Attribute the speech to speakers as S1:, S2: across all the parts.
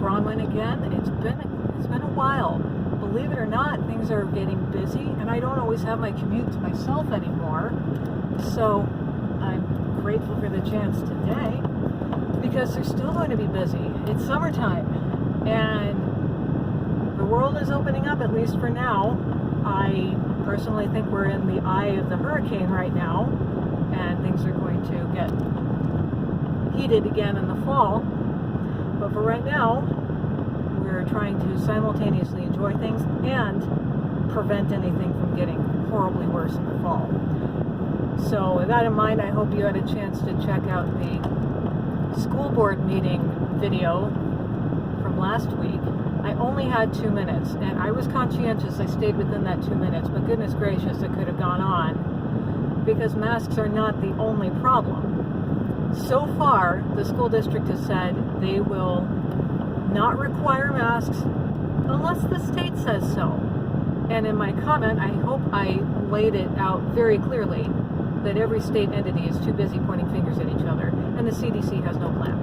S1: Bronwyn again. It's been a while. Believe it or not, things are getting busy, and I don't always have my commute to myself anymore. So I'm grateful for the chance today because they're still going to be busy. It's summertime, and the world is opening up, at least for now. I personally think we're in the eye of the hurricane right now, and things are going to get heated again in the fall. But for right now, we're trying to simultaneously enjoy things and prevent anything from getting horribly worse in the fall. So with that in mind, I hope you had a chance to check out the school board meeting video from last week. I only had 2 minutes, and I was conscientious. I stayed within that 2 minutes, but goodness gracious, it could have gone on, because masks are not the only problem. So far, the school district has said they will not require masks unless the state says so. And in my comment, I hope I laid it out very clearly that every state entity is too busy pointing fingers at each other, and the CDC has no plan.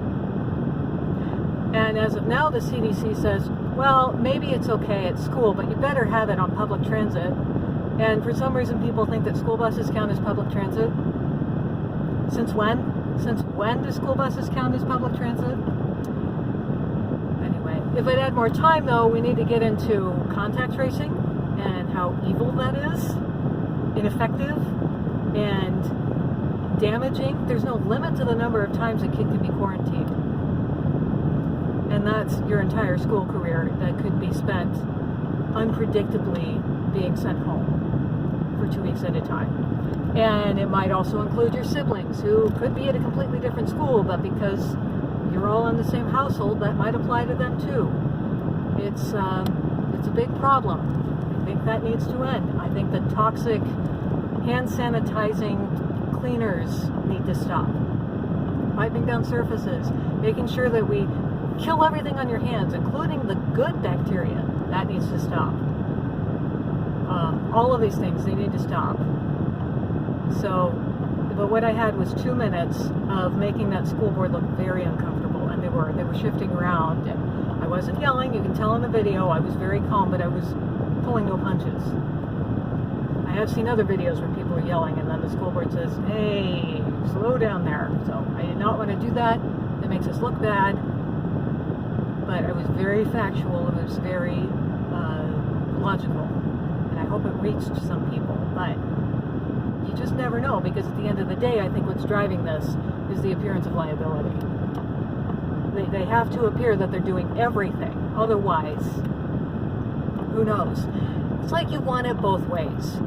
S1: And as of now, the CDC says, well, maybe it's okay at school, but you better have it on public transit. And for some reason, people think that school buses count as public transit. Since when? Since when do school buses count as public transit? Anyway, if I'd had more time, though, we need to get into contact tracing and how evil that is, ineffective, and damaging. There's no limit to the number of times a kid can be quarantined. And that's your entire school career that could be spent unpredictably being sent home for 2 weeks at a time. And it might also include your siblings who could be at a completely different school, but because you're all in the same household, that might apply to them too. It's a big problem. I think that needs to end. I think the toxic hand sanitizing cleaners need to stop. Wiping down surfaces, making sure that we kill everything on your hands, including the good bacteria. That needs to stop. All of these things, they need to stop. So, but what I had was 2 minutes of making that school board look very uncomfortable, and they were shifting around, and I wasn't yelling. You can tell in the video I was very calm, but I was pulling no punches. I have seen other videos where people are yelling, and then the school board says, hey, slow down there. So I did not want to do that. It makes us look bad. But I was very factual, it was very logical, and I hope it reached some people, but you just never know, because at the end of the day, I think what's driving this is the appearance of liability. They have to appear that they're doing everything, otherwise, who knows? It's like you want it both ways,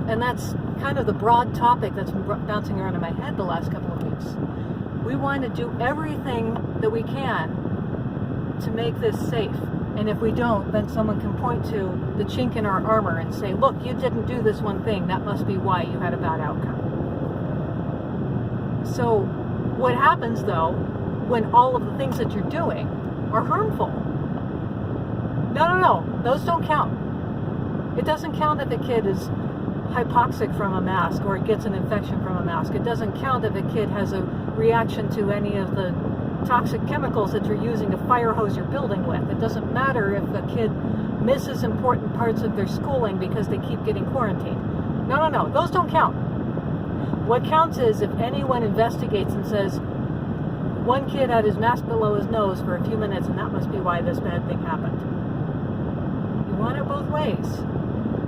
S1: and that's kind of the broad topic that's been bouncing around in my head the last couple of weeks. We want to do everything that we can to make this safe, and if we don't, then someone can point to the chink in our armor and say, look, you didn't do this one thing, that must be why you had a bad outcome. So what happens though when all of the things that you're doing are harmful? No, those don't count. It doesn't count if a kid is hypoxic from a mask or gets an infection from a mask. It doesn't count if a kid has a reaction to any of the toxic chemicals that you're using to fire hose your building with. It doesn't matter if a kid misses important parts of their schooling because they keep getting quarantined. No, those don't count. What counts is if anyone investigates and says, one kid had his mask below his nose for a few minutes and that must be why this bad thing happened. You want it both ways.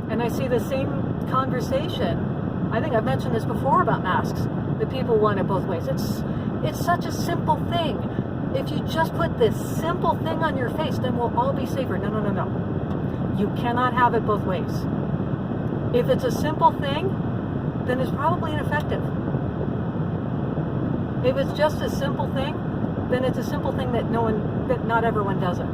S1: And I see the same conversation, I think I've mentioned this before about masks, that people want it both ways. It's such a simple thing. If you just put this simple thing on your face, then we'll all be safer. No. You cannot have it both ways. If it's a simple thing, then it's probably ineffective. If it's just a simple thing, then it's a simple thing that not everyone does it.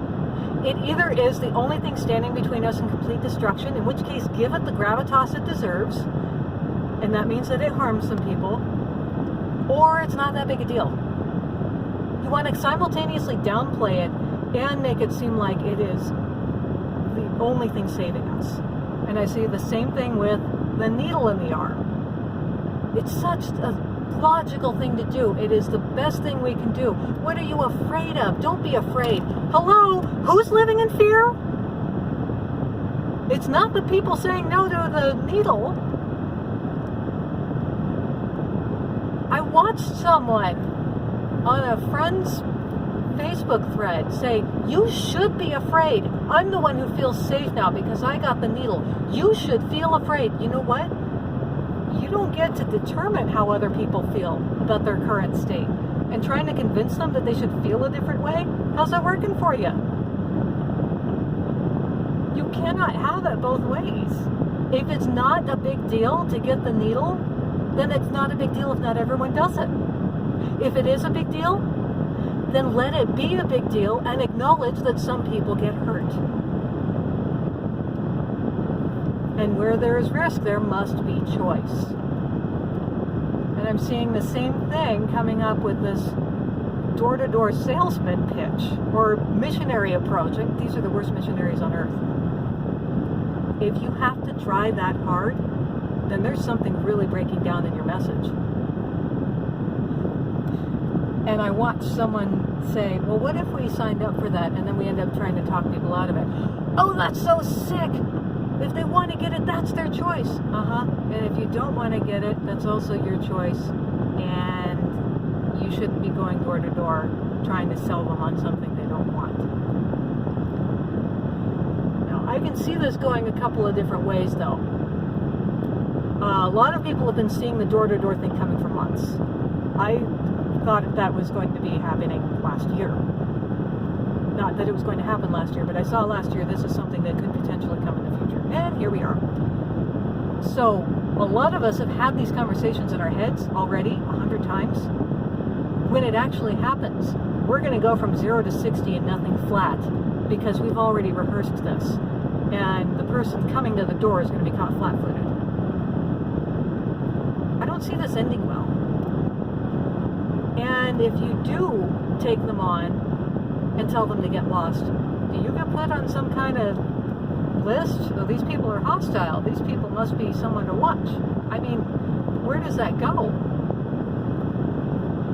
S1: It either is the only thing standing between us and complete destruction, in which case give it the gravitas it deserves, and that means that it harms some people, or it's not that big a deal. You want to simultaneously downplay it and make it seem like it is the only thing saving us. And I see the same thing with the needle in the arm. It's such a logical thing to do. It is the best thing we can do. What are you afraid of? Don't be afraid. Hello? Who's living in fear? It's not the people saying no to the needle. I watched someone on a friend's Facebook thread say, you should be afraid. I'm the one who feels safe now because I got the needle. You should feel afraid. You know what? You don't get to determine how other people feel about their current state. And trying to convince them that they should feel a different way, how's that working for you? You cannot have it both ways. If it's not a big deal to get the needle, then it's not a big deal if not everyone does it. If it is a big deal, then let it be a big deal and acknowledge that some people get hurt. And where there is risk, there must be choice. And I'm seeing the same thing coming up with this door-to-door salesman pitch or missionary approach. These are the worst missionaries on earth. If you have to try that hard, then there's something really breaking down in your message. And I watched someone say, well, what if we signed up for that and then we end up trying to talk people out of it? Oh, that's so sick. If they want to get it, that's their choice. And if you don't want to get it, that's also your choice. And you shouldn't be going door to door trying to sell them on something they don't want. Now, I can see this going a couple of different ways, though. A lot of people have been seeing the door-to-door thing coming for months. I thought that was going to be happening last year. Not that it was going to happen last year, but I saw last year this is something that could potentially come in the future. And here we are. So, a lot of us have had these conversations in our heads already 100 times. When it actually happens, we're going to go from 0 to 60 and nothing flat because we've already rehearsed this. And the person coming to the door is going to be caught flat-footed. I don't see this ending well. And if you do take them on and tell them to get lost, do you get put on some kind of list? Oh, these people are hostile. These people must be someone to watch. I mean, where does that go?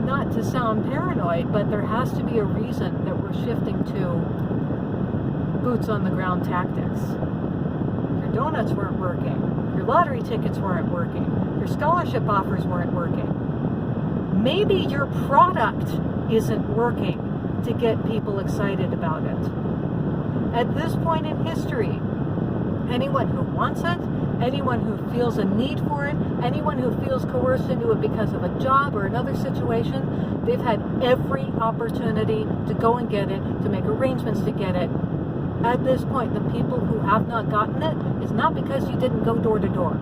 S1: Not to sound paranoid, but there has to be a reason that we're shifting to boots on the ground tactics. Your donuts weren't working. Your lottery tickets weren't working. Your scholarship offers weren't working. Maybe your product isn't working to get people excited about it. At this point in history, anyone who wants it, anyone who feels a need for it, anyone who feels coerced into it because of a job or another situation, they've had every opportunity to go and get it, to make arrangements to get it. At this point, the people who have not gotten it is not because you didn't go door to door.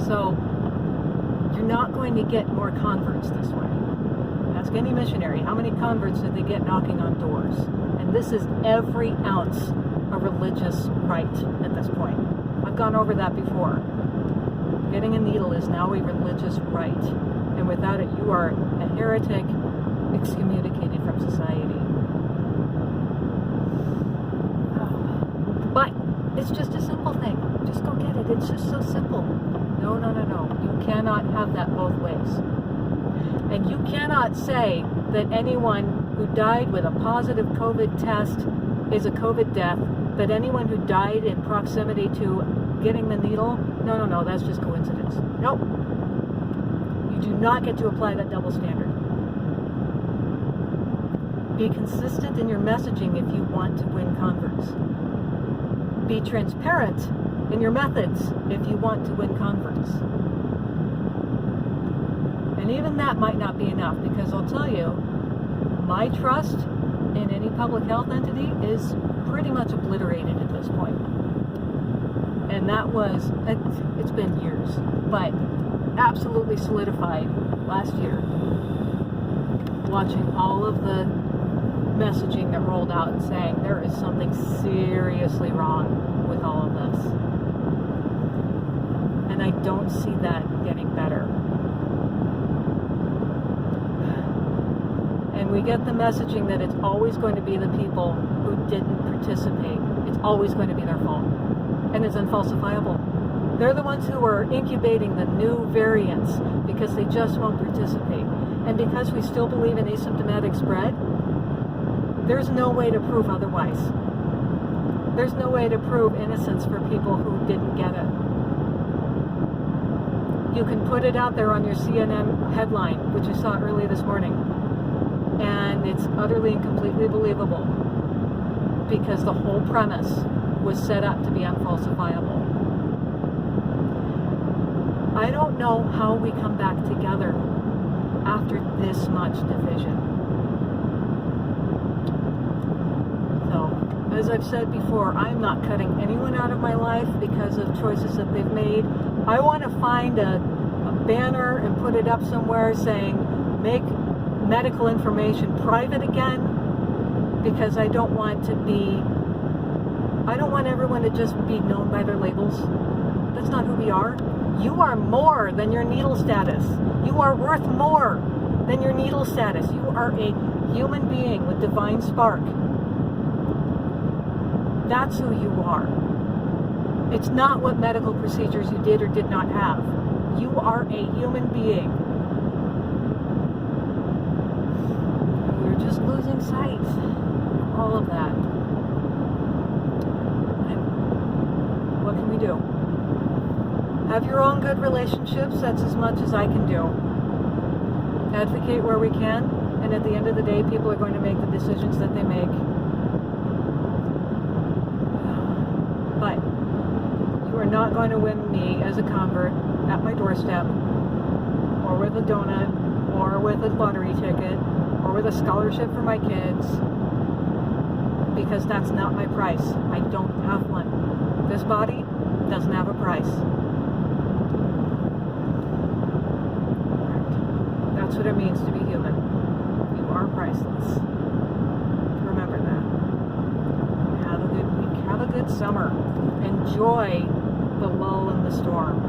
S1: So, you're not going to get more converts this way. Ask any missionary, how many converts did they get knocking on doors? And this is every ounce a religious right at this point. I've gone over that before. Getting a needle is now a religious right. And without it, you are a heretic, excommunicated from society. But it's just a simple thing. Just go get it. It's just so simple. No. You cannot have that both ways. And you cannot say that anyone who died with a positive COVID test is a COVID death, that anyone who died in proximity to getting the needle, no, that's just coincidence. Nope. You do not get to apply that double standard. Be consistent in your messaging if you want to win converts. Be transparent in your methods if you want to win converts. And even that might not be enough, because I'll tell you, my trust in any public health entity is pretty much obliterated at this point. And that was, it's been years, but absolutely solidified last year. Watching all of the messaging that rolled out and saying there is something seriously wrong with all of this. And I don't see that getting better. And we get the messaging that it's always going to be the people who didn't participate. It's always going to be their fault. and is unfalsifiable. They're the ones who are incubating the new variants because they just won't participate. And because we still believe in asymptomatic spread, there's no way to prove otherwise. There's no way to prove innocence for people who didn't get it. You can put it out there on your CNN headline, which you saw early this morning, and it's utterly and completely believable because the whole premise was set up to be unfalsifiable. I don't know how we come back together after this much division. So, as I've said before, I'm not cutting anyone out of my life because of choices that they've made. I want to find a banner and put it up somewhere saying, make medical information private again, because I don't want everyone to just be known by their labels. That's not who we are. You are more than your needle status. You are worth more than your needle status. You are a human being with divine spark. That's who you are. It's not what medical procedures you did or did not have. You are a human being. We're just losing sight of all of that. And what can we do? Have your own good relationships. That's as much as I can do. Advocate where we can, and at the end of the day, people are going to make the decisions that they make. But you are not going to win me as a convert at my doorstep, or with a donut, or with a lottery ticket, or with a scholarship for my kids, because that's not my price. I don't have one. This body doesn't have a price. That's what it means to be human. You are priceless. Remember that. Have a good week. Have a good summer. Enjoy the lull in the storm.